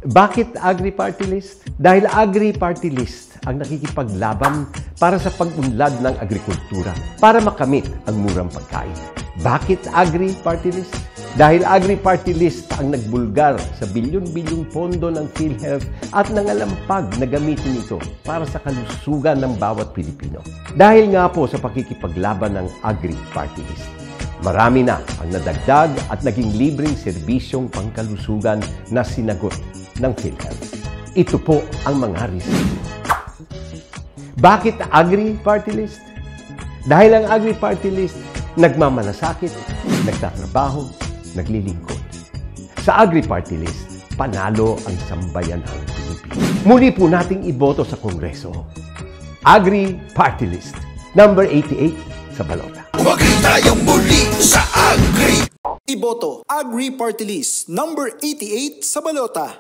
Bakit Agri-Party List? Dahil Agri-Party List ang nakikipaglaban para sa pag-unlad ng agrikultura para makamit ang murang pagkain. Bakit Agri-Party List? Dahil Agri-Party List ang nagbulgar sa bilyon-bilyong pondo ng PhilHealth at nangalampag na gamitin ito para sa kalusugan ng bawat Pilipino. Dahil nga po sa pakikipaglaban ng Agri-Party List, marami na ang nadagdag at naging libreng serbisyong pangkalusugan na sinagot ng PhilHealth. Ito po ang mga reason. Bakit Agri-Party List? Dahil ang Agri-Party List nagmamalasakit, nagtatrabaho, naglilingkod. Sa Agri-Party List, panalo ang sambayanang Pilipino. Muli po nating iboto sa Kongreso. Agri-Party List, number 88 sa balota. Umagri tayong muli sa Agri! Iboto Agri-Party List, number 88 sa balota.